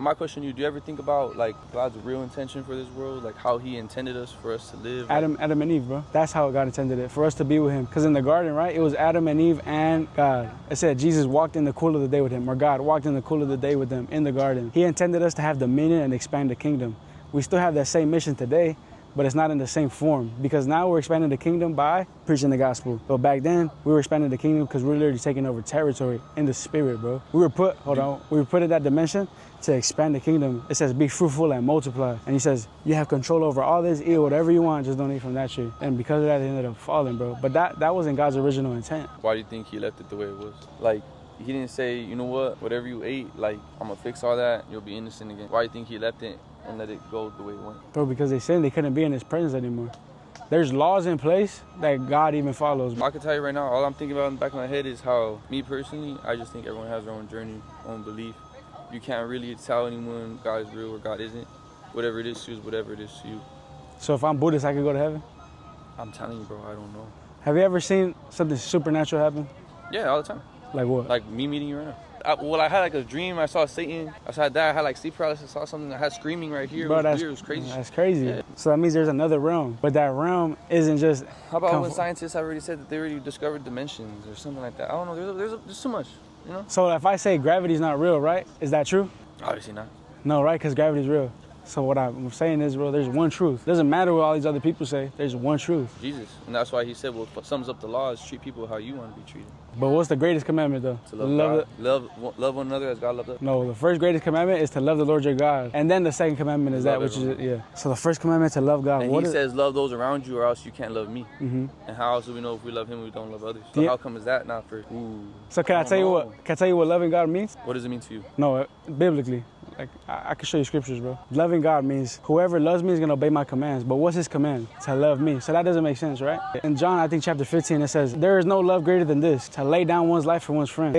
my question to you, do you ever think about like God's real intention for this world, like how he intended us for us to live? Adam and Eve, bro. That's how God intended it, for us to be with him. Because in the garden, right, it was Adam and Eve and God. It said Jesus walked in the cool of the day with him, or God walked in the cool of the day with them in the garden. He intended us to have dominion and expand the kingdom. We still have that same mission today, but it's not in the same form, because now we're expanding the kingdom by preaching the gospel. But back then, we were expanding the kingdom because we're literally taking over territory in the spirit, bro. We were put in that dimension to expand the kingdom. It says, be fruitful and multiply. And he says, you have control over all this, eat whatever you want, just don't eat from that tree. And because of that, they ended up falling, bro. But that wasn't God's original intent. Why do you think he left it the way it was? Like, he didn't say, you know what, whatever you ate, like, I'm gonna fix all that, you'll be innocent again. Why do you think he left it and let it go the way it went? Bro, because they sinned, they couldn't be in his presence anymore. There's laws in place that God even follows. I can tell you right now, all I'm thinking about in the back of my head is how, me personally, I just think everyone has their own journey, own belief. You can't really tell anyone God is real or God isn't. Whatever it is to you is whatever it is to you. So if I'm Buddhist, I could go to heaven? I'm telling you, bro, I don't know. Have you ever seen something supernatural happen? Yeah, all the time. Like what? Like me meeting you right now. I had like a dream. I saw Satan. I saw that. I had like sleep paralysis. I saw something. I had screaming right here. Bro, it was weird. It was crazy. That's crazy. Yeah. So that means there's another realm. But that realm isn't just... How about when scientists have already said that they already discovered dimensions or something like that? I don't know. There's too much, you know? So if I say gravity's not real, right? Is that true? Obviously not. No, right? Because gravity's real. So what I'm saying is, bro, there's one truth. Doesn't matter what all these other people say. There's one truth. Jesus. And that's why he said, well, what sums up the law is treat people how you want to be treated. But what's the greatest commandment, though? To love God. Love one another as God loved us. No, the first greatest commandment is to love the Lord your God. And then the second commandment is which is, yeah. So the first commandment to love God. And he says, love those around you or else you can't love me. Mm-hmm. And how else do we know if we love him, we don't love others? So how come is that not first? Ooh. So can I tell you what loving God means? What does it mean to you? No, biblically. Like, I can show you scriptures, bro. Loving God means whoever loves me is going to obey my commands. But what's his command? To love me. So that doesn't make sense, right? In John, I think chapter 15, it says, there is no love greater than this, to lay down one's life for one's friend.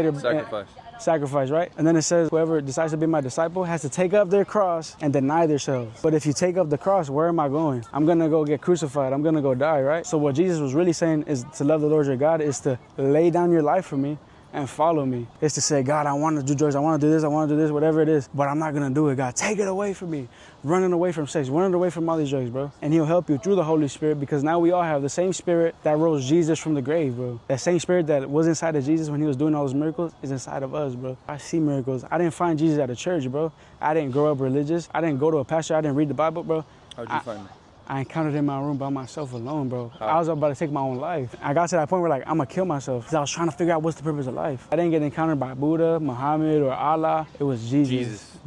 Sacrifice, right? And then it says, whoever decides to be my disciple has to take up their cross and deny themselves. But if you take up the cross, where am I going? I'm going to go get crucified. I'm going to go die, right? So what Jesus was really saying is to love the Lord your God is to lay down your life for me and follow me. It's to say, God, I want to do drugs, I want to do this, I want to do this, whatever it is, but I'm not going to do it. God, take it away from me. Running away from sex, running away from all these drugs, bro. And he'll help you through the Holy Spirit, because now we all have the same spirit that rose Jesus from the grave, bro. That same spirit that was inside of Jesus when he was doing all those miracles is inside of us, bro. I see miracles. I didn't find Jesus at a church, bro. I didn't grow up religious. I didn't go to a pastor. I didn't read the Bible, bro. How'd you find him? I encountered him in my room by myself alone, bro. I was about to take my own life. I got to that point where like, I'm gonna kill myself, because I was trying to figure out what's the purpose of life. I didn't get encountered by Buddha, Muhammad, or Allah. It was Jesus.